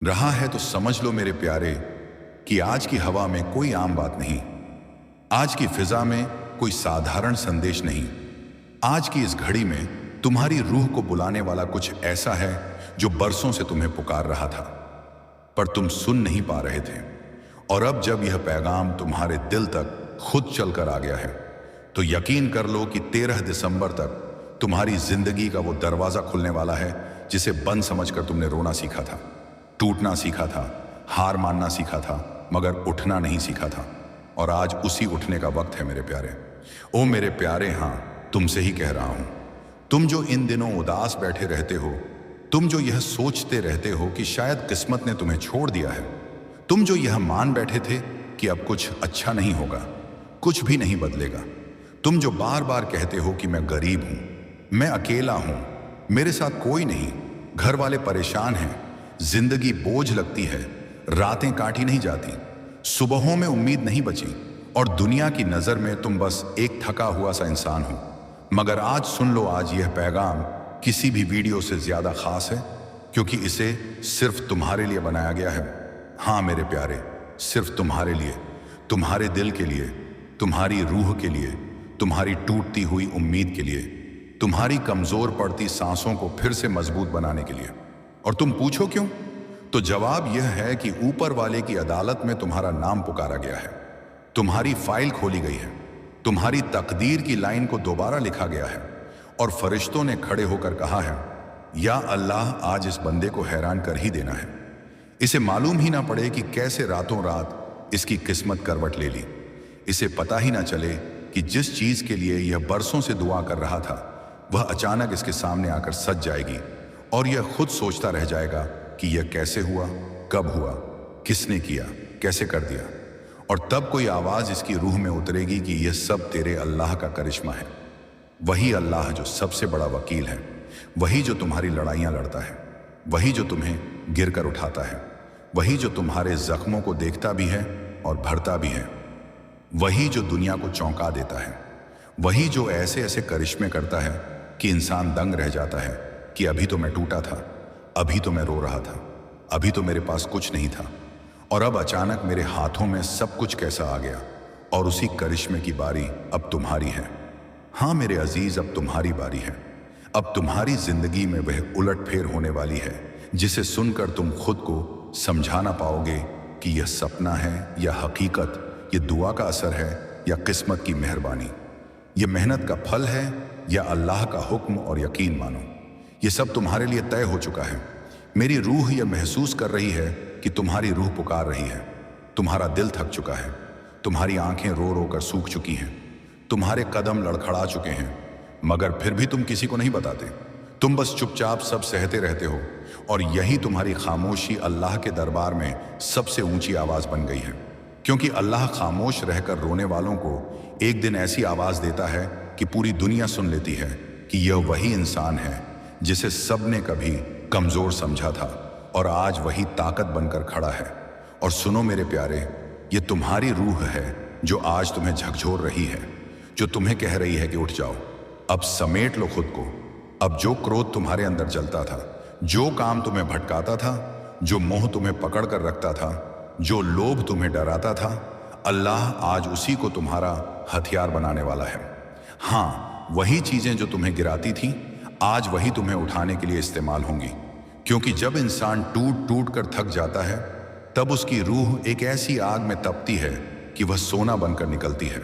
रहा है तो समझ लो मेरे प्यारे कि आज की हवा में कोई आम बात नहीं, आज की फिजा में कोई साधारण संदेश नहीं। आज की इस घड़ी में तुम्हारी रूह को बुलाने वाला कुछ ऐसा है जो बरसों से तुम्हें पुकार रहा था, पर तुम सुन नहीं पा रहे थे। और अब जब यह पैगाम तुम्हारे दिल तक खुद चलकर आ गया है, तो यकीन कर लो कि 13 दिसंबर तक तुम्हारी जिंदगी का वो दरवाजा खुलने वाला है जिसे बंद समझकर तुमने रोना सीखा था, टूटना सीखा था, हार मानना सीखा था, मगर उठना नहीं सीखा था। और आज उसी उठने का वक्त है मेरे प्यारे। ओ मेरे प्यारे, हाँ, तुमसे ही कह रहा हूं। तुम जो इन दिनों उदास बैठे रहते हो, तुम जो यह सोचते रहते हो कि शायद किस्मत ने तुम्हें छोड़ दिया है, तुम जो यह मान बैठे थे कि अब कुछ अच्छा नहीं होगा, कुछ भी नहीं बदलेगा, तुम जो बार बार कहते हो कि मैं गरीब हूं, मैं अकेला हूं, मेरे साथ कोई नहीं, घर वाले परेशान हैं, जिंदगी बोझ लगती है, रातें काटी नहीं जाती, सुबहों में उम्मीद नहीं बची, और दुनिया की नजर में तुम बस एक थका हुआ सा इंसान हो। मगर आज सुन लो, आज यह पैगाम किसी भी वीडियो से ज्यादा खास है, क्योंकि इसे सिर्फ तुम्हारे लिए बनाया गया है। हाँ मेरे प्यारे, सिर्फ तुम्हारे लिए, तुम्हारे दिल के लिए, तुम्हारी रूह के लिए, तुम्हारी टूटती हुई उम्मीद के लिए, तुम्हारी कमजोर पड़ती सांसों को फिर से मजबूत बनाने के लिए। और तुम पूछो क्यों? तो जवाब यह है कि ऊपर वाले की अदालत में तुम्हारा नाम पुकारा गया है, तुम्हारी फाइल खोली गई है, तुम्हारी तकदीर की लाइन को दोबारा लिखा गया है, और फरिश्तों ने खड़े होकर कहा है, या अल्लाह, आज इस बंदे को हैरान कर ही देना है। इसे मालूम ही ना पड़े कि कैसे रातों रात इसकी किस्मत करवट ले ली। इसे पता ही ना चले कि जिस चीज के लिए यह बरसों से दुआ कर रहा था, वह अचानक इसके सामने आकर सज जाएगी, और यह खुद सोचता रह जाएगा कि यह कैसे हुआ, कब हुआ, किसने किया, कैसे कर दिया। और तब कोई आवाज इसकी रूह में उतरेगी कि यह सब तेरे अल्लाह का करिश्मा है। वही अल्लाह जो सबसे बड़ा वकील है, वही जो तुम्हारी लड़ाइयां लड़ता है, वही जो तुम्हें गिर कर उठाता है, वही जो तुम्हारे जख्मों को देखता भी है और भरता भी है, वही जो दुनिया को चौंका देता है, वही जो ऐसे ऐसे करिश्मे करता है कि इंसान दंग रह जाता है कि अभी तो मैं टूटा था, अभी तो मैं रो रहा था, अभी तो मेरे पास कुछ नहीं था, और अब अचानक मेरे हाथों में सब कुछ कैसा आ गया। और उसी करिश्मे की बारी अब तुम्हारी है। हाँ मेरे अजीज, अब तुम्हारी बारी है। अब तुम्हारी जिंदगी में वह उलट फेर होने वाली है जिसे सुनकर तुम खुद को समझा ना पाओगे कि यह सपना है या हकीकत, यह दुआ का असर है या किस्मत की मेहरबानी, यह मेहनत का फल है या अल्लाह का हुक्म और यकीन मानो। यह सब तुम्हारे लिए तय हो चुका है। मेरी रूह यह महसूस कर रही है कि तुम्हारी रूह पुकार रही है, तुम्हारा दिल थक चुका है, तुम्हारी आंखें रो रो कर सूख चुकी हैं, तुम्हारे कदम लड़खड़ा चुके हैं, मगर फिर भी तुम किसी को नहीं बताते। तुम बस चुपचाप सब सहते रहते हो, और यही तुम्हारी खामोशी अल्लाह के दरबार में सबसे ऊंची आवाज बन गई है। क्योंकि अल्लाह खामोश रहकर रोने वालों को एक दिन ऐसी आवाज देता है कि पूरी दुनिया सुन लेती है कि यह वही इंसान है जिसे सबने कभी कमजोर समझा था, और आज वही ताकत बनकर खड़ा है। और सुनो मेरे प्यारे, ये तुम्हारी रूह है जो आज तुम्हें झकझोर रही है, जो तुम्हें कह रही है कि उठ जाओ, अब समेट लो खुद को। अब जो क्रोध तुम्हारे अंदर जलता था, जो काम तुम्हें भटकाता था, जो मोह तुम्हें पकड़ कर रखता था, जो लोभ तुम्हें डराता था, अल्लाह आज उसी को तुम्हारा हथियार बनाने वाला है। हाँ, वही चीजें जो तुम्हें गिराती थी, आज वही तुम्हें उठाने के लिए इस्तेमाल होंगी। क्योंकि जब इंसान टूट टूट कर थक जाता है, तब उसकी रूह एक ऐसी आग में तपती है कि वह सोना बनकर निकलती है।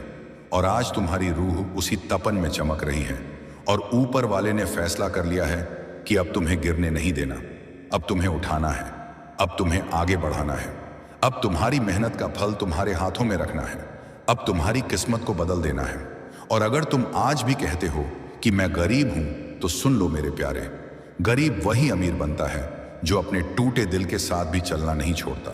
और आज तुम्हारी रूह उसी तपन में चमक रही है, और ऊपर वाले ने फैसला कर लिया है कि अब तुम्हें गिरने नहीं देना, अब तुम्हें उठाना है, अब तुम्हें आगे बढ़ाना है, अब तुम्हारी मेहनत का फल तुम्हारे हाथों में रखना है, अब तुम्हारी किस्मत को बदल देना है। और अगर तुम आज भी कहते हो कि मैं गरीब हूं, तो सुन लो मेरे प्यारे, गरीब वही अमीर बनता है जो अपने टूटे दिल के साथ भी चलना नहीं छोड़ता,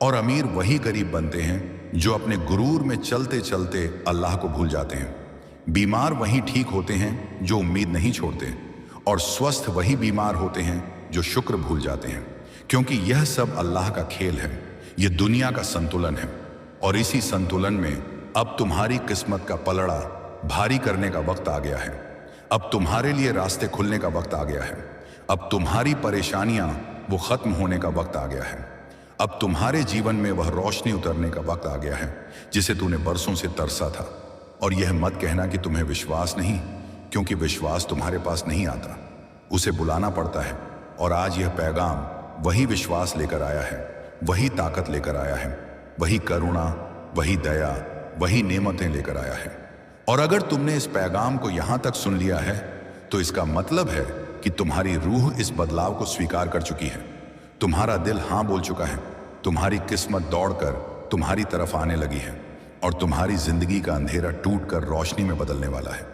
और अमीर वही गरीब बनते हैं जो अपने गुरूर में चलते चलते अल्लाह को भूल जाते हैं। बीमार वही ठीक होते हैं जो उम्मीद नहीं छोड़ते, और स्वस्थ वही बीमार होते हैं जो शुक्र भूल जाते हैं। क्योंकि यह सब अल्लाह का खेल है, यह दुनिया का संतुलन है, और इसी संतुलन में अब तुम्हारी किस्मत का पलड़ा भारी करने का वक्त आ गया है। अब तुम्हारे लिए रास्ते खुलने का वक्त आ गया है। अब तुम्हारी परेशानियां वो खत्म होने का वक्त आ गया है। अब तुम्हारे जीवन में वह रोशनी उतरने का वक्त आ गया है जिसे तूने बरसों से तरसा था। और यह मत कहना कि तुम्हें विश्वास नहीं, क्योंकि विश्वास तुम्हारे पास नहीं आता, उसे बुलाना पड़ता है। और आज यह पैगाम वही विश्वास लेकर आया है, वही ताकत लेकर आया है, वही करुणा, वही दया, वही नेमतें लेकर आया है। और अगर तुमने इस पैगाम को यहां तक सुन लिया है तो इसका मतलब है कि तुम्हारी रूह इस बदलाव को स्वीकार कर चुकी है। तुम्हारा दिल हां बोल चुका है, तुम्हारी किस्मत दौड़कर तुम्हारी तरफ आने लगी है और तुम्हारी जिंदगी का अंधेरा टूटकर रोशनी में बदलने वाला है।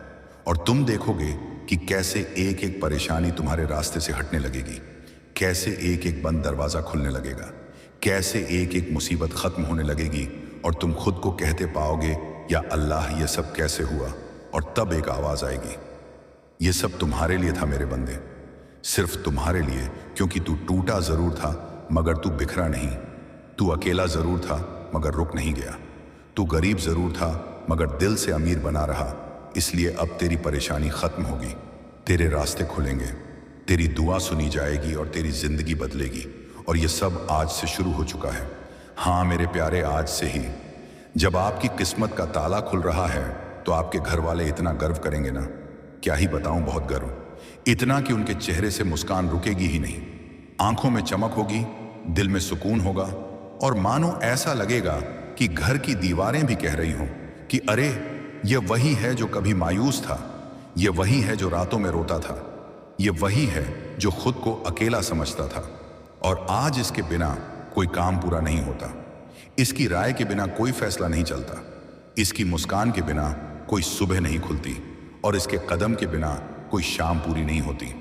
और तुम देखोगे कि कैसे एक एक परेशानी तुम्हारे रास्ते से हटने लगेगी, कैसे एक एक बंद दरवाजा खुलने लगेगा, कैसे एक एक मुसीबत खत्म होने लगेगी और तुम खुद को कहते पाओगे, या अल्लाह ये सब कैसे हुआ। और तब एक आवाज आएगी, ये सब तुम्हारे लिए था मेरे बंदे, सिर्फ तुम्हारे लिए, क्योंकि तू टूटा जरूर था मगर तू बिखरा नहीं। तू अकेला जरूर था मगर रुक नहीं गया। तू गरीब जरूर था मगर दिल से अमीर बना रहा। इसलिए अब तेरी परेशानी खत्म होगी, तेरे रास्ते खुलेंगे, तेरी दुआ सुनी जाएगी और तेरी जिंदगी बदलेगी। और ये सब आज से शुरू हो चुका है। हाँ मेरे प्यारे, आज से ही। जब आपकी किस्मत का ताला खुल रहा है तो आपके घर वाले इतना गर्व करेंगे ना, क्या ही बताऊं, बहुत गर्व। इतना कि उनके चेहरे से मुस्कान रुकेगी ही नहीं, आंखों में चमक होगी, दिल में सुकून होगा और मानो ऐसा लगेगा कि घर की दीवारें भी कह रही हों कि अरे ये वही है जो कभी मायूस था, ये वही है जो रातों में रोता था, ये वही है जो खुद को अकेला समझता था। और आज इसके बिना कोई काम पूरा नहीं होता, इसकी राय के बिना कोई फैसला नहीं चलता, इसकी मुस्कान के बिना कोई सुबह नहीं खुलती और इसके कदम के बिना कोई शाम पूरी नहीं होती।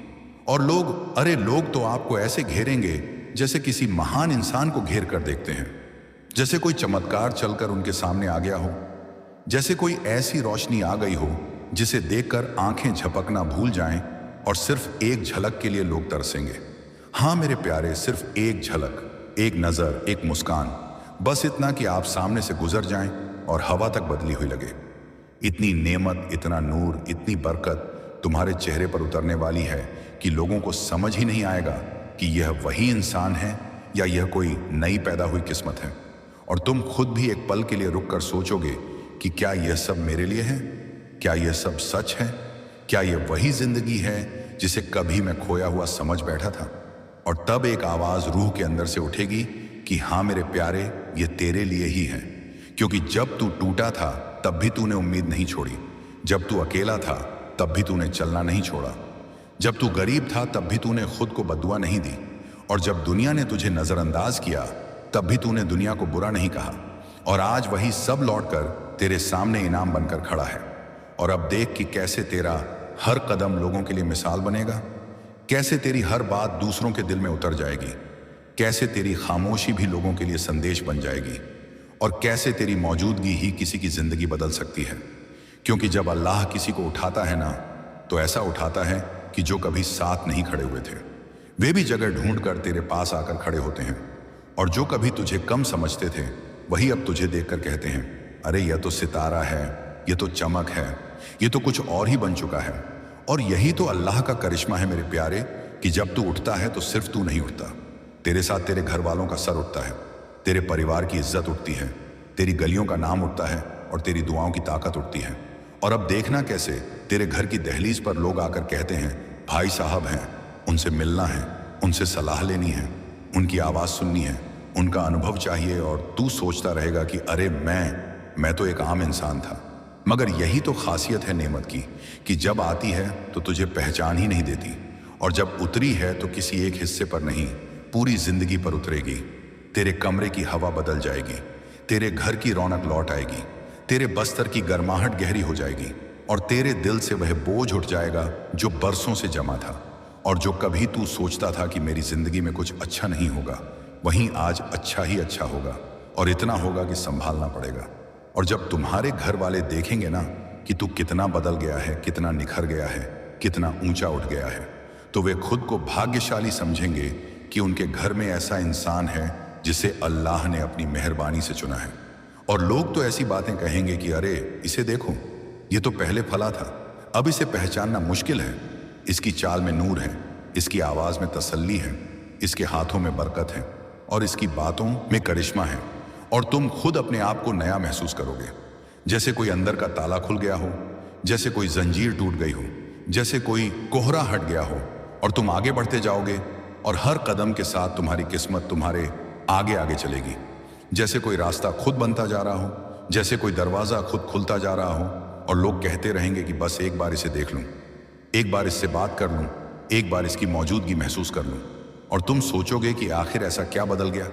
और लोग तो आपको ऐसे घेरेंगे जैसे किसी महान इंसान को घेर कर देखते हैं, जैसे कोई चमत्कार चलकर उनके सामने आ गया हो, जैसे कोई ऐसी रोशनी आ गई हो जिसे देखकर आंखें झपकना भूल जाएं और सिर्फ एक झलक के लिए लोग तरसेंगे। हाँ मेरे प्यारे, सिर्फ एक झलक, एक नजर, एक मुस्कान, बस इतना कि आप सामने से गुजर जाएं और हवा तक बदली हुई लगे। इतनी नेमत, इतना नूर, इतनी बरकत तुम्हारे चेहरे पर उतरने वाली है कि लोगों को समझ ही नहीं आएगा कि यह वही इंसान है या यह कोई नई पैदा हुई किस्मत है। और तुम खुद भी एक पल के लिए रुक कर सोचोगे कि क्या यह सब मेरे लिए है, क्या यह सब सच है, क्या यह वही जिंदगी है जिसे कभी मैं खोया हुआ समझ बैठा था। और तब एक आवाज रूह के अंदर से उठेगी कि हाँ मेरे प्यारे, ये तेरे लिए ही है, क्योंकि जब तू टूटा था तब भी तूने उम्मीद नहीं छोड़ी, जब तू अकेला था तब भी तूने चलना नहीं छोड़ा, जब तू गरीब था तब भी तूने खुद को बद्दुआ नहीं दी, और जब दुनिया ने तुझे नजरअंदाज किया तब भी तूने दुनिया को बुरा नहीं कहा। और आज वही सब लौटकर तेरे सामने इनाम बनकर खड़ा है। और अब देख कि कैसे तेरा हर कदम लोगों के लिए मिसाल बनेगा, कैसे तेरी हर बात दूसरों के दिल में उतर जाएगी, कैसे तेरी खामोशी भी लोगों के लिए संदेश बन जाएगी, और कैसे तेरी मौजूदगी ही किसी की जिंदगी बदल सकती है। क्योंकि जब अल्लाह किसी को उठाता है ना, तो ऐसा उठाता है कि जो कभी साथ नहीं खड़े हुए थे वे भी जगह ढूंढकर तेरे पास आकर खड़े होते हैं। और जो कभी तुझे कम समझते थे वही अब तुझे देखकर कहते हैं, अरे यह तो सितारा है, यह तो चमक है, यह तो कुछ और ही बन चुका है। और यही तो अल्लाह का करिश्मा है मेरे प्यारे, कि जब तू उठता है तो सिर्फ तू नहीं उठता, तेरे साथ तेरे घर वालों का सर उठता है, तेरे परिवार की इज्जत उठती है, तेरी गलियों का नाम उठता है और तेरी दुआओं की ताकत उठती है। और अब देखना कैसे तेरे घर की दहलीज पर लोग आकर कहते हैं, भाई साहब हैं, उनसे मिलना है, उनसे सलाह लेनी है, उनकी आवाज़ सुननी है, उनका अनुभव चाहिए। और तू सोचता रहेगा कि अरे मैं तो एक आम इंसान था। मगर यही तो खासियत है नेमत की, कि जब आती है तो तुझे पहचान ही नहीं देती, और जब उतरी है तो किसी एक हिस्से पर नहीं, पूरी जिंदगी पर उतरेगी। तेरे कमरे की हवा बदल जाएगी, तेरे घर की रौनक लौट आएगी, तेरे बस्तर की गर्माहट गहरी हो जाएगी, और तेरे दिल से वह बोझ उठ जाएगा जो बरसों से जमा था। और जो कभी तू सोचता था कि मेरी जिंदगी में कुछ अच्छा नहीं होगा, वहीं आज अच्छा ही अच्छा होगा, और इतना होगा कि संभालना पड़ेगा। और जब तुम्हारे घर वाले देखेंगे ना कि तू कितना बदल गया है, कितना निखर गया है, कितना ऊंचा उठ गया है, तो वे खुद को भाग्यशाली समझेंगे कि उनके घर में ऐसा इंसान है जिसे अल्लाह ने अपनी मेहरबानी से चुना है। और लोग तो ऐसी बातें कहेंगे कि अरे इसे देखो, ये तो पहले फला था, अब इसे पहचानना मुश्किल है, इसकी चाल में नूर है, इसकी आवाज में तसल्ली है, इसके हाथों में बरकत है और इसकी बातों में करिश्मा है, और तुम खुद अपने आप को नया महसूस करोगे, जैसे कोई अंदर का ताला खुल गया हो, जैसे कोई जंजीर टूट गई हो, जैसे कोई कोहरा हट गया हो, और तुम आगे बढ़ते जाओगे और हर कदम के साथ तुम्हारी किस्मत तुम्हारे आगे आगे चलेगी। जैसे कोई रास्ता खुद बनता जा रहा हो, जैसे कोई दरवाज़ा खुद खुलता जा रहा हो, और लोग कहते रहेंगे कि बस एक बार इसे देख लूँ, एक बार इससे बात कर लूँ, एक बार इसकी मौजूदगी महसूस कर लूँ। और तुम सोचोगे कि आखिर ऐसा क्या बदल गया,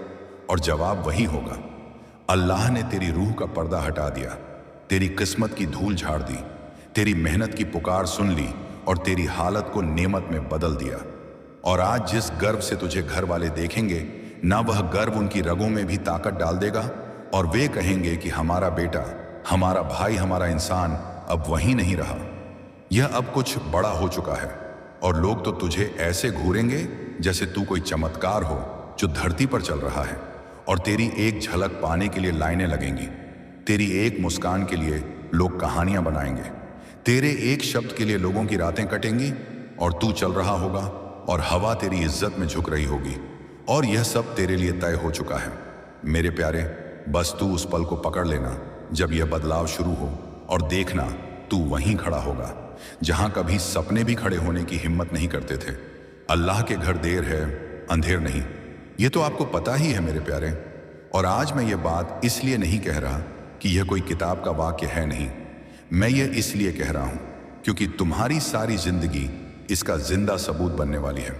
और जवाब वही होगा, अल्लाह ने तेरी रूह का पर्दा हटा दिया, तेरी किस्मत की धूल झाड़ दी, तेरी मेहनत की पुकार सुन ली और तेरी हालत को नेमत में बदल दिया। और आज जिस गर्व से तुझे घर वाले देखेंगे, ना वह गर्व उनकी रगों में भी ताकत डाल देगा, और वे कहेंगे कि हमारा बेटा, हमारा भाई, हमारा इंसान अब वही नहीं रहा, यह अब कुछ बड़ा हो चुका है। और लोग तो तुझे ऐसे घूरेंगे जैसे तू कोई चमत्कार हो जो धरती पर चल रहा है, और तेरी एक झलक पाने के लिए लाइनें लगेंगी, तेरी एक मुस्कान के लिए लोग कहानियां बनाएंगे, तेरे एक शब्द के लिए लोगों की रातें कटेंगी, और तू चल रहा होगा और हवा तेरी इज्जत में झुक रही होगी, और यह सब तेरे लिए तय हो चुका है। मेरे प्यारे, बस तू उस पल को पकड़ लेना जब यह बदलाव शुरू हो, और देखना तू वहीं खड़ा होगा जहां कभी सपने भी खड़े होने की हिम्मत नहीं करते थे। अल्लाह के घर देर है, अंधेर नहीं, ये तो आपको पता ही है मेरे प्यारे। और आज मैं ये बात इसलिए नहीं कह रहा कि यह कोई किताब का वाक्य है, नहीं, मैं ये इसलिए कह रहा हूं क्योंकि तुम्हारी सारी जिंदगी इसका जिंदा सबूत बनने वाली है।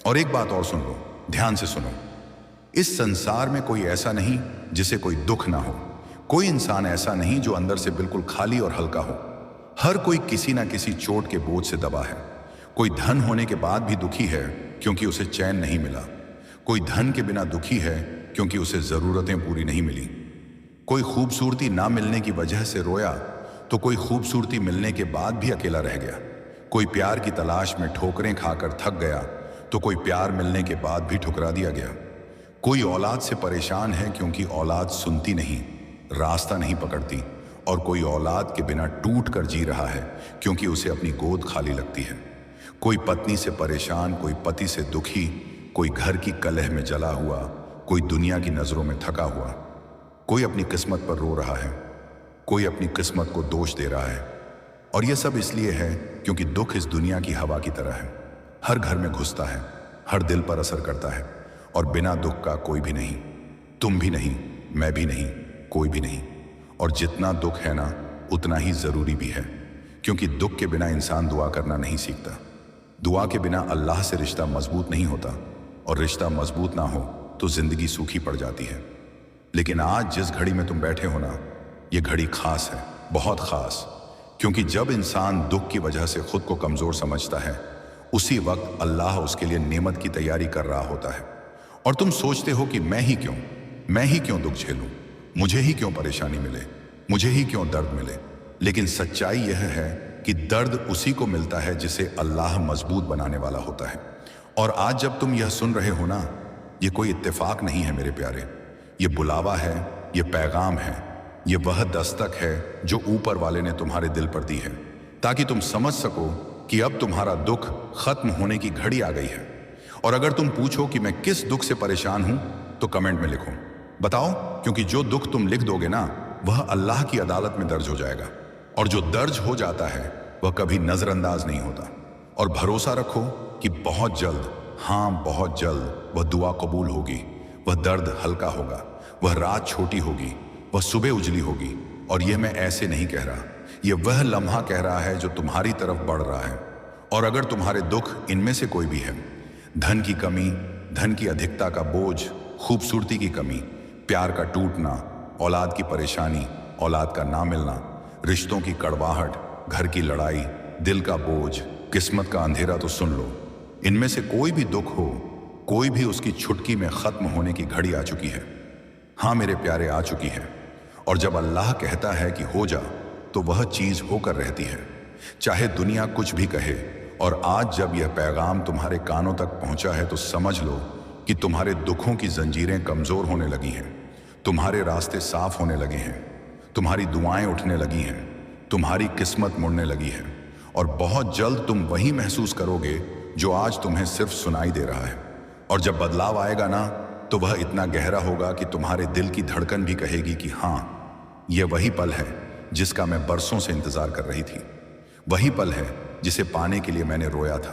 और एक बात और सुन लो, ध्यान से सुनो, इस संसार में कोई ऐसा नहीं जिसे कोई दुख ना हो, कोई इंसान ऐसा नहीं जो अंदर से बिल्कुल खाली और हल्का हो। हर कोई किसी ना किसी चोट के बोझ से दबा है। कोई धन होने के बाद भी दुखी है क्योंकि उसे चैन नहीं मिला, कोई धन के बिना दुखी है क्योंकि उसे जरूरतें पूरी नहीं मिली, कोई खूबसूरती ना मिलने की वजह से रोया तो कोई खूबसूरती मिलने के बाद भी अकेला रह गया, कोई प्यार की तलाश में ठोकरें खाकर थक गया तो कोई प्यार मिलने के बाद भी ठुकरा दिया गया, कोई औलाद से परेशान है क्योंकि औलाद सुनती नहीं, रास्ता नहीं पकड़ती, और कोई औलाद के बिना टूट कर जी रहा है क्योंकि उसे अपनी गोद खाली लगती है, कोई पत्नी से परेशान, कोई पति से दुखी, कोई घर की कलह में जला हुआ, कोई दुनिया की नजरों में थका हुआ, कोई अपनी किस्मत पर रो रहा है, कोई अपनी किस्मत को दोष दे रहा है। और यह सब इसलिए है क्योंकि दुख इस दुनिया की हवा की तरह है, हर घर में घुसता है, हर दिल पर असर करता है, और बिना दुख का कोई भी नहीं, तुम भी नहीं, मैं भी नहीं, कोई भी नहीं। और जितना दुख है ना, उतना ही जरूरी भी है, क्योंकि दुख के बिना इंसान दुआ करना नहीं सीखता, दुआ के बिना अल्लाह से रिश्ता मजबूत नहीं होता, और रिश्ता मजबूत ना हो तो जिंदगी सूखी पड़ जाती है। लेकिन आज जिस घड़ी में तुम बैठे हो ना, ये घड़ी खास है, बहुत खास, क्योंकि जब इंसान दुख की वजह से खुद को कमजोर समझता है, उसी वक्त अल्लाह उसके लिए नेमत की तैयारी कर रहा होता है। और तुम सोचते हो कि मैं ही क्यों दुख झेलूं, मुझे ही क्यों परेशानी मिले, मुझे ही क्यों दर्द मिले। लेकिन सच्चाई यह है कि दर्द उसी को मिलता है जिसे अल्लाह मजबूत बनाने वाला होता है। और आज जब तुम यह सुन रहे हो ना, ये कोई इत्तेफाक नहीं है मेरे प्यारे, ये बुलावा है, ये पैगाम है, ये वह दस्तक है जो ऊपर वाले ने तुम्हारे दिल पर दी है, ताकि तुम समझ सको कि अब तुम्हारा दुख खत्म होने की घड़ी आ गई है। और अगर तुम पूछो कि मैं किस दुख से परेशान हूं, तो कमेंट में लिखो, बताओ, क्योंकि जो दुख तुम लिख दोगे ना, वह अल्लाह की अदालत में दर्ज हो जाएगा, और जो दर्ज हो जाता है वह कभी नजरअंदाज नहीं होता। और भरोसा रखो कि बहुत जल्द, हाँ बहुत जल्द, वह दुआ कबूल होगी, वह दर्द हल्का होगा, वह रात छोटी होगी, वह सुबह उजली होगी। और यह मैं ऐसे नहीं कह रहा, यह वह लम्हा कह रहा है जो तुम्हारी तरफ बढ़ रहा है। और अगर तुम्हारे दुख इनमें से कोई भी है, धन की कमी, धन की अधिकता का बोझ, खूबसूरती की कमी, प्यार का टूटना, औलाद की परेशानी, औलाद का ना मिलना, रिश्तों की कड़वाहट, घर की लड़ाई, दिल का बोझ, किस्मत का अंधेरा, तो सुन लो, इनमें से कोई भी दुख हो, कोई भी उसकी छुटकी में खत्म होने की घड़ी आ चुकी है। हाँ मेरे प्यारे, आ चुकी है। और जब अल्लाह कहता है कि हो जा, तो वह चीज होकर रहती है, चाहे दुनिया कुछ भी कहे। और आज जब यह पैगाम तुम्हारे कानों तक पहुंचा है, तो समझ लो कि तुम्हारे दुखों की जंजीरें कमजोर होने लगी हैं, तुम्हारे रास्ते साफ होने लगे हैं, तुम्हारी दुआएं उठने लगी हैं, तुम्हारी किस्मत मुड़ने लगी है। और बहुत जल्द तुम वही महसूस करोगे जो आज तुम्हें सिर्फ सुनाई दे रहा है। और जब बदलाव आएगा ना, तो वह इतना गहरा होगा कि तुम्हारे दिल की धड़कन भी कहेगी कि हाँ, यह वही पल है जिसका मैं बरसों से इंतजार कर रही थी। वही पल है जिसे पाने के लिए मैंने रोया था,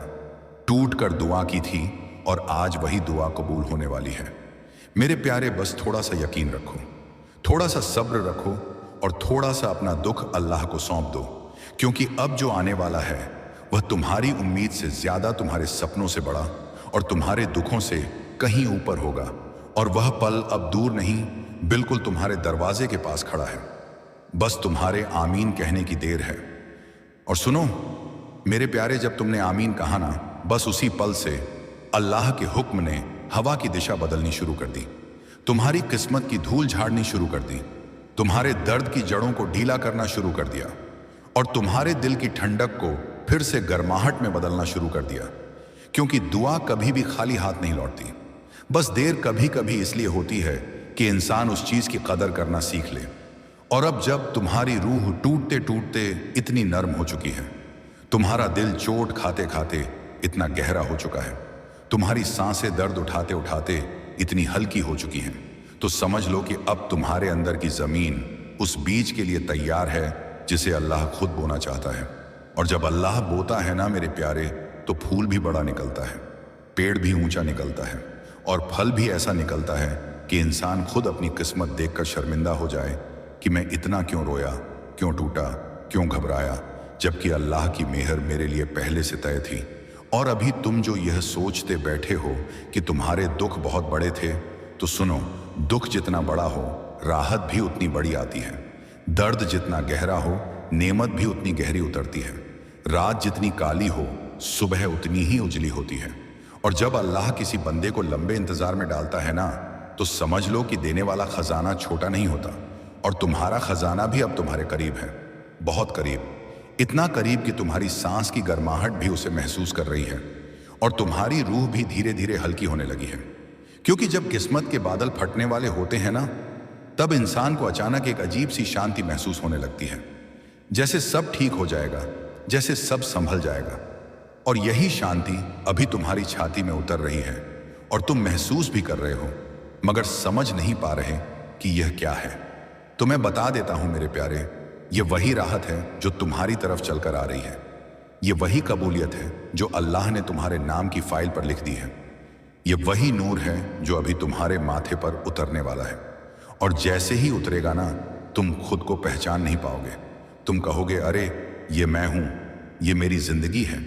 टूट कर दुआ की थी, और आज वही दुआ कबूल होने वाली है। मेरे प्यारे, बस थोड़ा सा यकीन रखो, थोड़ा सा सब्र रखो, और थोड़ा सा अपना दुख अल्लाह को सौंप दो, क्योंकि अब जो आने वाला है वह तुम्हारी उम्मीद से ज्यादा तुम्हारे सपनों से बड़ा और तुम्हारे दुखों से कहीं ऊपर होगा। और वह पल अब दूर नहीं, बिल्कुल तुम्हारे दरवाजे के पास खड़ा है। बस तुम्हारे आमीन कहने की देर है। और सुनो मेरे प्यारे, जब तुमने आमीन कहा ना, बस उसी पल से अल्लाह के हुक्म ने हवा की दिशा बदलनी शुरू कर दी, तुम्हारी किस्मत की धूल झाड़नी शुरू कर दी, तुम्हारे दर्द की जड़ों को ढीला करना शुरू कर दिया, और तुम्हारे दिल की ठंडक को फिर से गर्माहट में बदलना शुरू कर दिया। क्योंकि दुआ कभी भी खाली हाथ नहीं लौटती। बस देर कभी कभी इसलिए होती है कि इंसान उस चीज की कदर करना सीख ले। और अब जब तुम्हारी रूह टूटते टूटते इतनी नरम हो चुकी है, तुम्हारा दिल चोट खाते खाते इतना गहरा हो चुका है, तुम्हारी सांसें दर्द उठाते उठाते इतनी हल्की हो चुकी हैं, तो समझ लो कि अब तुम्हारे अंदर की जमीन उस बीज के लिए तैयार है जिसे अल्लाह खुद बोना चाहता है। और जब अल्लाह बोता है ना मेरे प्यारे, तो फूल भी बड़ा निकलता है, पेड़ भी ऊंचा निकलता है, और फल भी ऐसा निकलता है कि इंसान खुद अपनी किस्मत देखकर शर्मिंदा हो जाए कि मैं इतना क्यों रोया, क्यों टूटा, क्यों घबराया, जबकि अल्लाह की मेहर मेरे लिए पहले से तय थी। और अभी तुम जो यह सोचते बैठे हो कि तुम्हारे दुख बहुत बड़े थे, तो सुनो, दुख जितना बड़ा हो राहत भी उतनी बड़ी आती है। दर्द जितना गहरा हो नेमत भी उतनी गहरी उतरती है। रात जितनी काली हो सुबह उतनी ही उजली होती है। और जब अल्लाह किसी बंदे को लंबे इंतजार में डालता है ना, तो समझ लो कि देने वाला खजाना छोटा नहीं होता, और तुम्हारा खजाना भी अब तुम्हारे करीब है, बहुत करीब, इतना करीब कि तुम्हारी सांस की गर्माहट भी उसे महसूस कर रही है, और तुम्हारी रूह भी धीरे धीरे हल्की होने लगी है। क्योंकि जब किस्मत के बादल फटने वाले होते हैं ना, तब इंसान को अचानक एक अजीब सी शांति महसूस होने लगती है, जैसे सब ठीक हो जाएगा, जैसे सब संभल जाएगा। और यही शांति अभी तुम्हारी छाती में उतर रही है, और तुम महसूस भी कर रहे हो, मगर समझ नहीं पा रहे कि यह क्या है। तो मैं बता देता हूं मेरे प्यारे, यह वही राहत है जो तुम्हारी तरफ चलकर आ रही है। यह वही कबूलियत है जो अल्लाह ने तुम्हारे नाम की फाइल पर लिख दी है। यह वही नूर है जो अभी तुम्हारे माथे पर उतरने वाला है। और जैसे ही उतरेगा ना, तुम खुद को पहचान नहीं पाओगे। तुम कहोगे, अरे ये मैं हूं, ये मेरी जिंदगी है,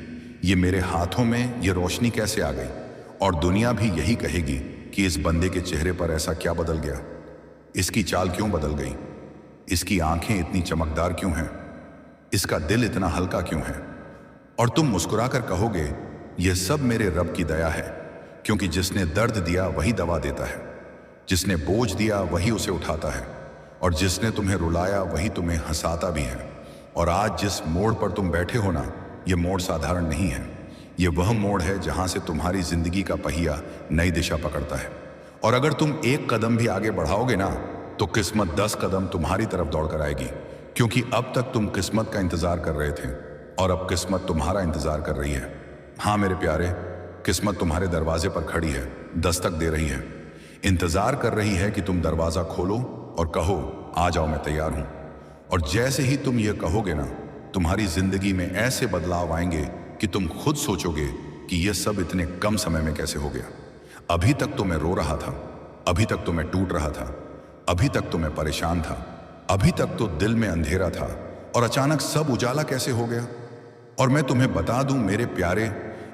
ये मेरे हाथों में ये रोशनी कैसे आ गई। और दुनिया भी यही कहेगी कि इस बंदे के चेहरे पर ऐसा क्या बदल गया, इसकी चाल क्यों बदल गई, इसकी आंखें इतनी चमकदार क्यों हैं, इसका दिल इतना हल्का क्यों है। और तुम मुस्कुराकर कहोगे, यह सब मेरे रब की दया है, क्योंकि जिसने दर्द दिया वही दवा देता है, जिसने बोझ दिया वही उसे उठाता है, और जिसने तुम्हें रुलाया वही तुम्हें हंसाता भी है। और आज जिस मोड़ पर तुम बैठे हो ना, यह मोड़ साधारण नहीं है। यह वह मोड़ है जहां से तुम्हारी जिंदगी का पहिया नई दिशा पकड़ता है। और अगर तुम एक कदम भी आगे बढ़ाओगे ना, तो किस्मत 10 कदम तुम्हारी तरफ दौड़कर आएगी। क्योंकि अब तक तुम किस्मत का इंतजार कर रहे थे, और अब किस्मत तुम्हारा इंतजार कर रही है। हाँ मेरे प्यारे, किस्मत तुम्हारे दरवाजे पर खड़ी है, दस्तक दे रही है, इंतजार कर रही है कि तुम दरवाजा खोलो और कहो, आ जाओ, मैं तैयार हूं। और जैसे ही तुम ये कहोगे ना, तुम्हारी जिंदगी में ऐसे बदलाव आएंगे कि तुम खुद सोचोगे कि यह सब इतने कम समय में कैसे हो गया। अभी तक तो मैं रो रहा था, अभी तक तो मैं टूट रहा था, अभी तक तो मैं परेशान था, अभी तक तो दिल में अंधेरा था, और अचानक सब उजाला कैसे हो गया। और मैं तुम्हें बता दूं मेरे प्यारे,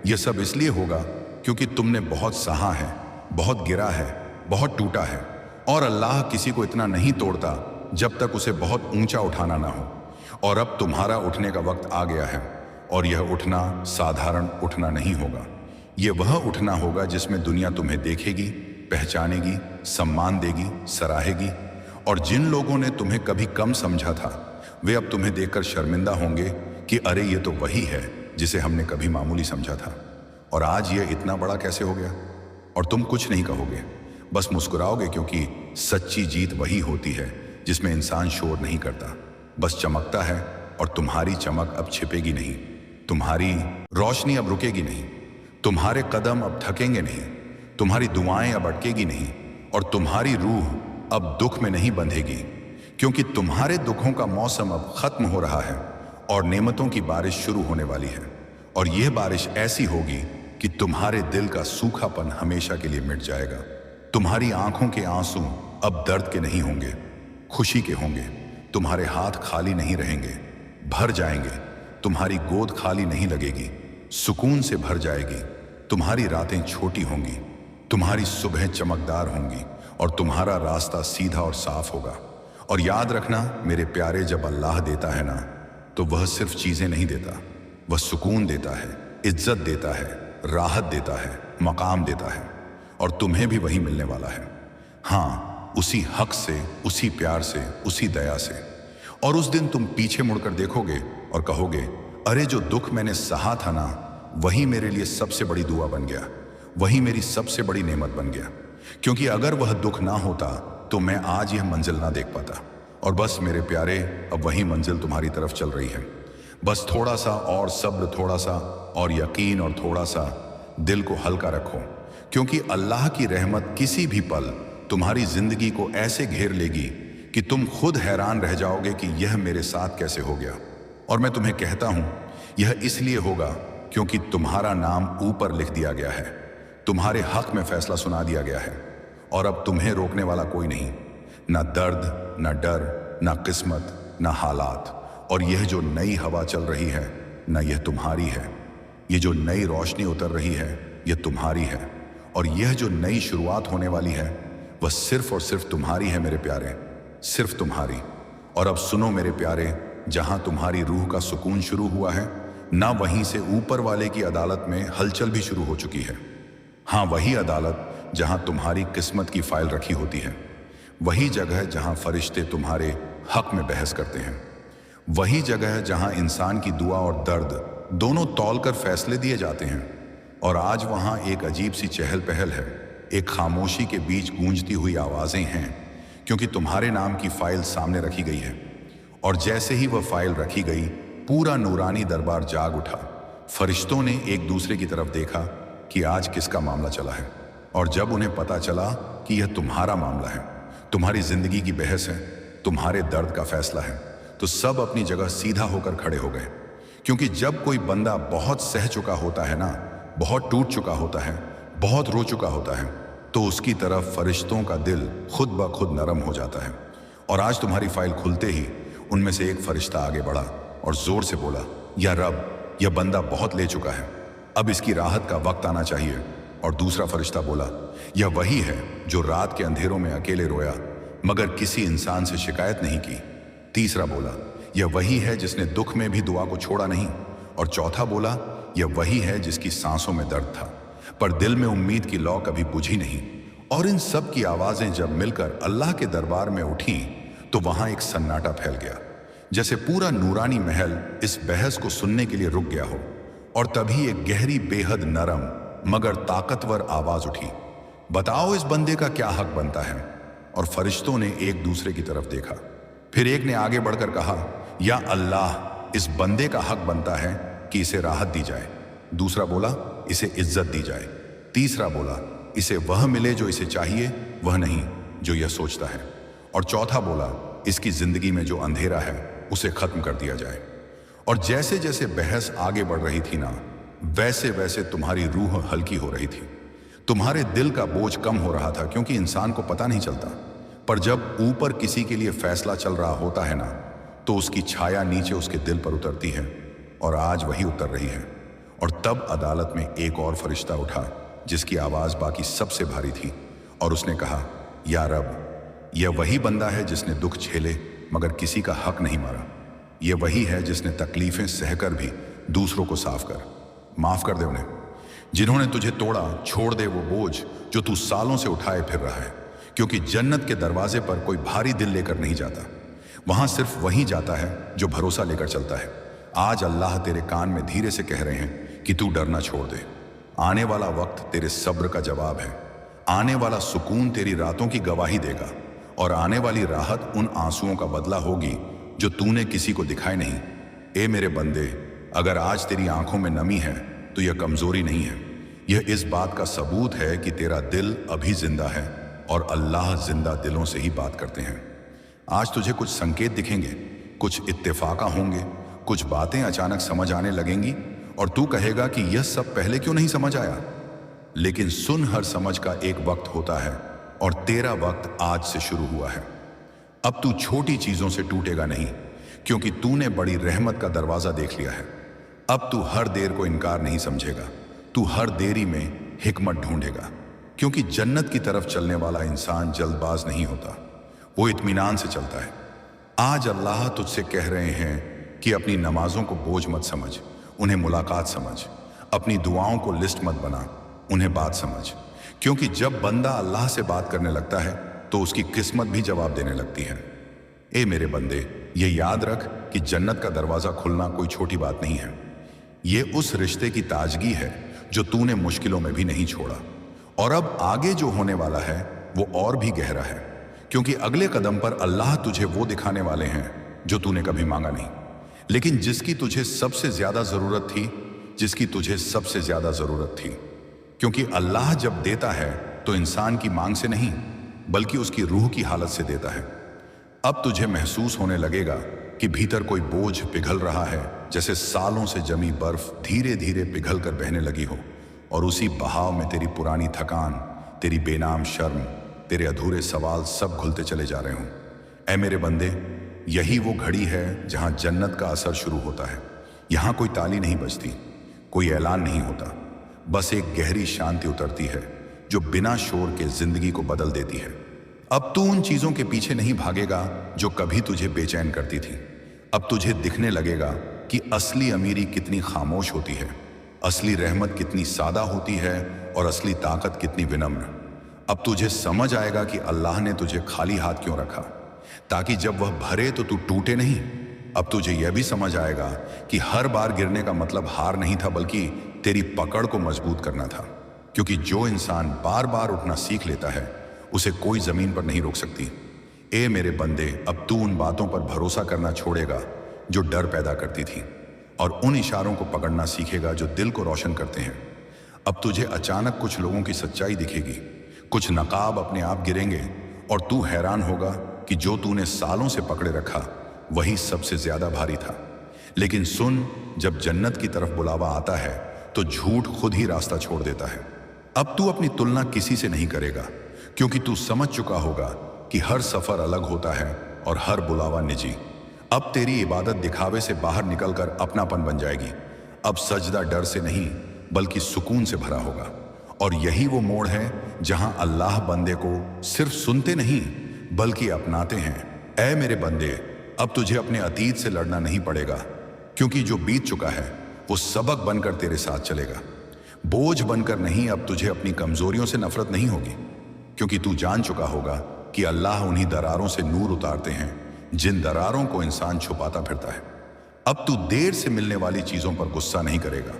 यह सब इसलिए होगा क्योंकि तुमने बहुत सहा है, बहुत गिरा है, बहुत टूटा है। और अल्लाह किसी को इतना नहीं तोड़ता जब तक उसे बहुत ऊंचा उठाना ना हो। और अब तुम्हारा उठने का वक्त आ गया है, और यह उठना साधारण उठना नहीं होगा। यह वह उठना होगा जिसमें दुनिया तुम्हें देखेगी, पहचानेगी, सम्मान देगी, सराहेगी। और जिन लोगों ने तुम्हें कभी कम समझा था, वे अब तुम्हें देखकर शर्मिंदा होंगे कि अरे ये तो वही है जिसे हमने कभी मामूली समझा था, और आज ये इतना बड़ा कैसे हो गया। और तुम कुछ नहीं कहोगे, बस मुस्कुराओगे, क्योंकि सच्ची जीत वही होती है जिसमें इंसान शोर नहीं करता, बस चमकता है। और तुम्हारी चमक अब छिपेगी नहीं, तुम्हारी रोशनी अब रुकेगी नहीं, तुम्हारे कदम अब थकेंगे नहीं, तुम्हारी दुआएं अब अटकेगी नहीं और तुम्हारी रूह अब दुख में नहीं बंधेगी, क्योंकि तुम्हारे दुखों का मौसम अब खत्म हो रहा है और नेमतों की बारिश शुरू होने वाली है। और यह बारिश ऐसी होगी कि तुम्हारे दिल का सूखापन हमेशा के लिए मिट जाएगा। तुम्हारी आंखों के आंसू अब दर्द के नहीं होंगे, खुशी के होंगे। तुम्हारे हाथ खाली नहीं रहेंगे, भर जाएंगे। तुम्हारी गोद खाली नहीं लगेगी, सुकून से भर जाएगी। तुम्हारी रातें छोटी होंगी, तुम्हारी सुबह चमकदार होंगी और तुम्हारा रास्ता सीधा और साफ होगा। और याद रखना मेरे प्यारे, जब अल्लाह देता है ना, तो वह सिर्फ चीजें नहीं देता, वह सुकून देता है, इज्जत देता है, राहत देता है, मकाम देता है। और तुम्हें भी वही मिलने वाला है। हाँ, उसी हक से, उसी प्यार से, उसी दया से। और उस दिन तुम पीछे मुड़कर देखोगे और कहोगे, अरे जो दुख मैंने सहा था ना, वही मेरे लिए सबसे बड़ी दुआ बन गया, वही मेरी सबसे बड़ी नेमत बन गया। क्योंकि अगर वह दुख ना होता तो मैं आज यह मंजिल ना देख पाता। और बस मेरे प्यारे, अब वही मंजिल तुम्हारी तरफ चल रही है। बस थोड़ा सा और सब्र, थोड़ा सा और यकीन, और थोड़ा सा दिल को हल्का रखो, क्योंकि अल्लाह की रहमत किसी भी पल तुम्हारी जिंदगी को ऐसे घेर लेगी कि तुम खुद हैरान रह जाओगे कि यह मेरे साथ कैसे हो गया। और मैं तुम्हें कहता हूं, यह इसलिए होगा क्योंकि तुम्हारा नाम ऊपर लिख दिया गया है, तुम्हारे हक में फैसला सुना दिया गया है। और अब तुम्हें रोकने वाला कोई नहीं, ना दर्द, ना डर, ना किस्मत, ना हालात। और यह जो नई हवा चल रही है ना, यह तुम्हारी है। ये जो नई रोशनी उतर रही है, यह तुम्हारी है। और यह जो नई शुरुआत होने वाली है, वह सिर्फ और सिर्फ तुम्हारी है मेरे प्यारे, सिर्फ तुम्हारी। और अब सुनो मेरे प्यारे, जहां तुम्हारी रूह का सुकून शुरू हुआ है ना, वहीं से ऊपर वाले की अदालत में हलचल भी शुरू हो चुकी है। हाँ, वही अदालत जहां तुम्हारी किस्मत की फाइल रखी होती है, वही जगह जहां फरिश्ते तुम्हारे हक में बहस करते हैं, वही जगह जहां इंसान की दुआ और दर्द दोनों तौलकर फैसले दिए जाते हैं। और आज वहां एक अजीब सी चहल पहल है, एक खामोशी के बीच गूंजती हुई आवाजें हैं, क्योंकि तुम्हारे नाम की फाइल सामने रखी गई है। और जैसे ही वह फाइल रखी गई, पूरा नूरानी दरबार जाग उठा। फरिश्तों ने एक दूसरे की तरफ देखा कि आज किसका मामला चला है। और जब उन्हें पता चला कि यह तुम्हारा मामला है, तुम्हारी जिंदगी की बहस है, तुम्हारे दर्द का फैसला है, तो सब अपनी जगह सीधा होकर खड़े हो गए। क्योंकि जब कोई बंदा बहुत सह चुका होता है ना, बहुत टूट चुका होता है, बहुत रो चुका होता है, तो उसकी तरफ फरिश्तों का दिल खुद ब खुद नरम हो जाता है। और आज तुम्हारी फाइल खुलते ही उनमें से एक फरिश्ता आगे बढ़ा और जोर से बोला, या रब, यह बंदा बहुत ले चुका है, अब इसकी राहत का वक्त आना चाहिए। और दूसरा फरिश्ता बोला, यह वही है जो रात के अंधेरों में अकेले रोया मगर किसी इंसान से शिकायत नहीं की। तीसरा बोला, यह वही है जिसने दुख में भी दुआ को छोड़ा नहीं। और चौथा बोला, यह वही है जिसकी सांसों में दर्द था पर दिल में उम्मीद की लौ कभी बुझी नहीं। और इन सब की आवाजें जब मिलकर अल्लाह के दरबार में उठी तो वहां एक सन्नाटा फैल गया, जैसे पूरा नूरानी महल इस बहस को सुनने के लिए रुक गया हो। और तभी एक गहरी, बेहद नरम मगर ताकतवर आवाज उठी, बताओ इस बंदे का क्या हक बनता है। और फरिश्तों ने एक दूसरे की तरफ देखा। फिर एक ने आगे बढ़कर कहा, या अल्लाह, इस बंदे का हक बनता है कि इसे राहत दी जाए। दूसरा बोला, इसे इज्जत दी जाए। तीसरा बोला, इसे वह मिले जो इसे चाहिए, वह नहीं जो यह सोचता है। और चौथा बोला, इसकी जिंदगी में जो अंधेरा है उसे खत्म कर दिया जाए। और जैसे जैसे बहस आगे बढ़ रही थी ना, वैसे वैसे तुम्हारी रूह हल्की हो रही थी, तुम्हारे दिल का बोझ कम हो रहा था। क्योंकि इंसान को पता नहीं चलता, पर जब ऊपर किसी के लिए फैसला चल रहा होता है ना, तो उसकी छाया नीचे उसके दिल पर उतरती है। और आज वही उतर रही है। और तब अदालत में एक और फरिश्ता उठा जिसकी आवाज बाकी सबसे भारी थी, और उसने कहा, या रब, यह वही बंदा है जिसने दुख झेले मगर किसी का हक नहीं मारा। यह वही है जिसने तकलीफें सहकर भी दूसरों को माफ कर दे उन्हें। जिन्होंने तुझे तोड़ा, छोड़ दे वो बोझ जो तू सालों से उठाए फिर रहा है। क्योंकि जन्नत के दरवाजे पर कोई भारी दिल लेकर नहीं जाता, वहां सिर्फ वही जाता है जो भरोसा लेकर चलता है। आज अल्लाह तेरे कान में धीरे से कह रहे हैं कि तू डरना छोड़ दे। आने वाला वक्त तेरे सब्र का जवाब है। आने वाला सुकून तेरी रातों की गवाही देगा। और आने वाली राहत उन आंसुओं का बदला होगी जो तूने किसी को दिखाए नहीं। ए मेरे बंदे, अगर आज तेरी आंखों में नमी है तो यह कमजोरी नहीं है, यह इस बात का सबूत है कि तेरा दिल अभी जिंदा है और अल्लाह जिंदा दिलों से ही बात करते हैं। आज तुझे कुछ संकेत दिखेंगे, कुछ इत्तेफाका होंगे, कुछ बातें अचानक समझ आने लगेंगी और तू कहेगा कि यह सब पहले क्यों नहीं समझ आया। लेकिन सुन, हर समझ का एक वक्त होता है और तेरा वक्त आज से शुरू हुआ है। अब तू छोटी चीजों से टूटेगा नहीं, क्योंकि तूने बड़ी रहमत का दरवाजा देख लिया है। अब तू हर देर को इनकार नहीं समझेगा, तू हर देरी में हिकमत ढूंढेगा, क्योंकि जन्नत की तरफ चलने वाला इंसान जल्दबाज नहीं होता, वो इत्मीनान से चलता है। आज अल्लाह तुझसे कह रहे हैं कि अपनी नमाजों को बोझ मत समझ, उन्हें मुलाकात समझ। अपनी दुआओं को लिस्ट मत बना, उन्हें बात समझ। क्योंकि जब बंदा अल्लाह से बात करने लगता है तो उसकी किस्मत भी जवाब देने लगती है। ए मेरे बंदे, ये याद रख कि जन्नत का दरवाजा खुलना कोई छोटी बात नहीं है। ये उस रिश्ते की ताजगी है जो तूने मुश्किलों में भी नहीं छोड़ा। और अब आगे जो होने वाला है वो और भी गहरा है, क्योंकि अगले कदम पर अल्लाह तुझे वो दिखाने वाले हैं जो तूने कभी मांगा नहीं, लेकिन जिसकी तुझे सबसे ज्यादा जरूरत थी, जिसकी तुझे सबसे ज्यादा जरूरत थी। क्योंकि अल्लाह जब देता है तो इंसान की मांग से नहीं, बल्कि उसकी रूह की हालत से देता है। अब तुझे महसूस होने लगेगा कि भीतर कोई बोझ पिघल रहा है, जैसे सालों से जमी बर्फ धीरे धीरे पिघल कर बहने लगी हो, और उसी बहाव में तेरी पुरानी थकान, तेरी बेनाम शर्म, तेरे अधूरे सवाल सब घुलते चले जा रहे हों। ऐ मेरे बंदे, यही वो घड़ी है जहां जन्नत का असर शुरू होता है। यहां कोई ताली नहीं बजती, कोई ऐलान नहीं होता, बस एक गहरी शांति उतरती है जो बिना शोर के जिंदगी को बदल देती है। अब तू उन चीजों के पीछे नहीं भागेगा जो कभी तुझे बेचैन करती थी। अब तुझे दिखने लगेगा कि असली अमीरी कितनी खामोश होती है, असली रहमत कितनी सादा होती है और असली ताकत कितनी विनम्र। अब तुझे समझ आएगा कि अल्लाह ने तुझे खाली हाथ क्यों रखा, ताकि जब वह भरे तो तू टूटे नहीं। अब तुझे यह भी समझ आएगा कि हर बार गिरने का मतलब हार नहीं था, बल्कि तेरी पकड़ को मजबूत करना था। क्योंकि जो इंसान बार बार उठना सीख लेता है, उसे कोई जमीन पर नहीं रोक सकती। ए मेरे बंदे, अब तू उन बातों पर भरोसा करना छोड़ेगा जो डर पैदा करती थी, और उन इशारों को पकड़ना सीखेगा जो दिल को रोशन करते हैं। अब तुझे अचानक कुछ लोगों की सच्चाई दिखेगी, कुछ नकाब अपने आप गिरेंगे और तू हैरान होगा कि जो तूने सालों से पकड़े रखा वही सबसे ज्यादा भारी था। लेकिन सुन, जब जन्नत की तरफ बुलावा आता है तो झूठ खुद ही रास्ता छोड़ देता है। अब तू अपनी तुलना किसी से नहीं करेगा, क्योंकि तू समझ चुका होगा कि हर सफर अलग होता है और हर बुलावा निजी। अब तेरी इबादत दिखावे से बाहर निकलकर अपनापन बन जाएगी। अब सजदा डर से नहीं बल्कि सुकून से भरा होगा। और यही वो मोड़ है जहां अल्लाह बंदे को सिर्फ सुनते नहीं बल्कि अपनाते हैं। ऐ मेरे बंदे, अब तुझे अपने अतीत से लड़ना नहीं पड़ेगा, क्योंकि जो बीत चुका है वो सबक बनकर तेरे साथ चलेगा, बोझ बनकर नहीं। अब तुझे अपनी कमजोरियों से नफरत नहीं होगी, क्योंकि तू जान चुका होगा कि अल्लाह उन्हीं दरारों से नूर उतारते हैं जिन दरारों को इंसान छुपाता फिरता है। अब तू देर से मिलने वाली चीजों पर गुस्सा नहीं करेगा,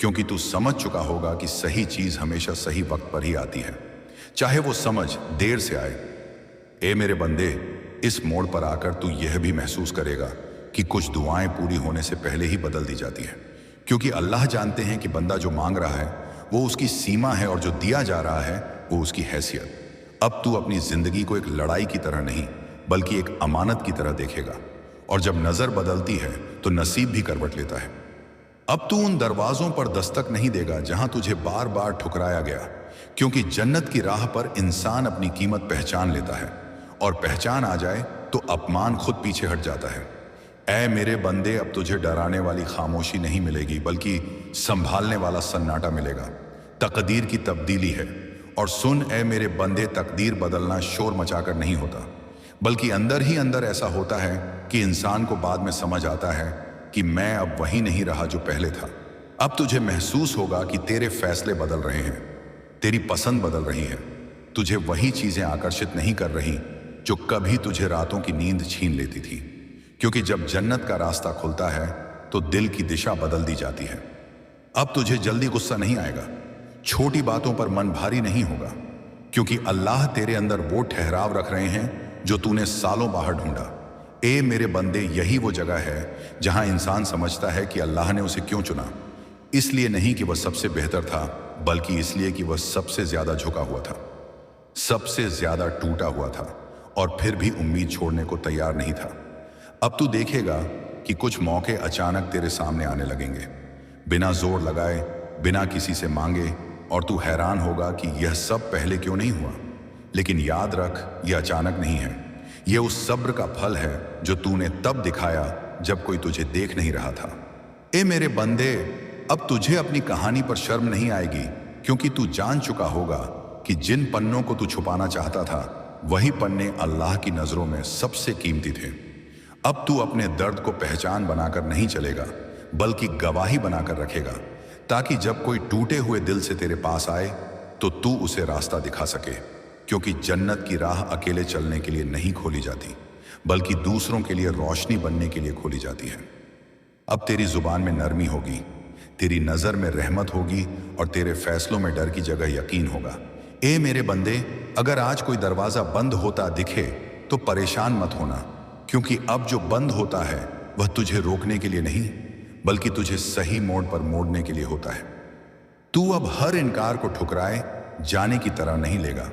क्योंकि तू समझ चुका होगा कि सही चीज हमेशा सही वक्त पर ही आती है, चाहे वो समझ देर से आए। ए मेरे बंदे, इस मोड़ पर आकर तू यह भी महसूस करेगा कि कुछ दुआएं पूरी होने से पहले ही बदल दी जाती हैं, क्योंकि अल्लाह जानते हैं कि बंदा जो मांग रहा है वो उसकी सीमा है और जो दिया जा रहा है वो उसकी हैसियत। अब तू अपनी जिंदगी को एक लड़ाई की तरह नहीं बल्कि एक अमानत की तरह देखेगा, और जब नजर बदलती है तो नसीब भी करवट लेता है। अब तू उन दरवाजों पर दस्तक नहीं देगा जहां तुझे बार बार ठुकराया गया, क्योंकि जन्नत की राह पर इंसान अपनी कीमत पहचान लेता है, और पहचान आ जाए तो अपमान खुद पीछे हट जाता है। ऐ मेरे बंदे, अब तुझे डराने वाली खामोशी नहीं मिलेगी बल्कि संभालने वाला सन्नाटा मिलेगा। तकदीर की तब्दीली है। और सुन ऐ मेरे बंदे, तकदीर बदलना शोर मचाकर नहीं होता, बल्कि अंदर ही अंदर ऐसा होता है कि इंसान को बाद में समझ आता है कि मैं अब वही नहीं रहा जो पहले था। अब तुझे महसूस होगा कि तेरे फैसले बदल रहे हैं, तेरी पसंद बदल रही है, तुझे वही चीजें आकर्षित नहीं कर रही जो कभी तुझे रातों की नींद छीन लेती थी। क्योंकि जब जन्नत का रास्ता खुलता है तो दिल की दिशा बदल दी जाती है। अब तुझे जल्दी गुस्सा नहीं आएगा, छोटी बातों पर मन भारी नहीं होगा, क्योंकि अल्लाह तेरे अंदर वो ठहराव रख रहे हैं जो तूने सालों बाहर ढूंढा। ए मेरे बंदे, यही वो जगह है जहां इंसान समझता है कि अल्लाह ने उसे क्यों चुना। इसलिए नहीं कि वह सबसे बेहतर था, बल्कि इसलिए कि वह सबसे ज्यादा झुका हुआ था, सबसे ज्यादा टूटा हुआ था और फिर भी उम्मीद छोड़ने को तैयार नहीं था। अब तू देखेगा कि कुछ मौके अचानक तेरे सामने आने लगेंगे, बिना जोर लगाए, बिना किसी से मांगे, और तू हैरान होगा कि यह सब पहले क्यों नहीं हुआ। लेकिन याद रख, यह अचानक नहीं है, यह उस सब्र का फल है जो तूने तब दिखाया जब कोई तुझे देख नहीं रहा था। ए मेरे बंदे, अब तुझे अपनी कहानी पर शर्म नहीं आएगी, क्योंकि तू जान चुका होगा कि जिन पन्नों को तू छुपाना चाहता था वही पन्ने अल्लाह की नजरों में सबसे कीमती थे। अब तू अपने दर्द को पहचान बनाकर नहीं चलेगा, बल्कि गवाही बनाकर रखेगा, ताकि जब कोई टूटे हुए दिल से तेरे पास आए तो तू उसे रास्ता दिखा सके। क्योंकि जन्नत की राह अकेले चलने के लिए नहीं खोली जाती, बल्कि दूसरों के लिए रोशनी बनने के लिए खोली जाती है। अब तेरी जुबान में नरमी होगी, तेरी नजर में रहमत होगी और तेरे फैसलों में डर की जगह यकीन होगा। ए मेरे बंदे, अगर आज कोई दरवाजा बंद होता दिखे तो परेशान मत होना, क्योंकि अब जो बंद होता है वह तुझे रोकने के लिए नहीं, बल्कि तुझे सही मोड़ पर मोड़ने के लिए होता है। तू अब हर इनकार को ठुकराए जाने की तरह नहीं लेगा,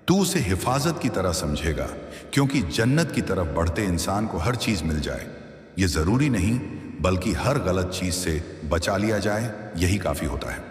तू उसे हिफाजत की तरह समझेगा, क्योंकि जन्नत की तरफ बढ़ते इंसान को हर चीज मिल जाए ये जरूरी नहीं, बल्कि हर गलत चीज से बचा लिया जाए, यही काफी होता है।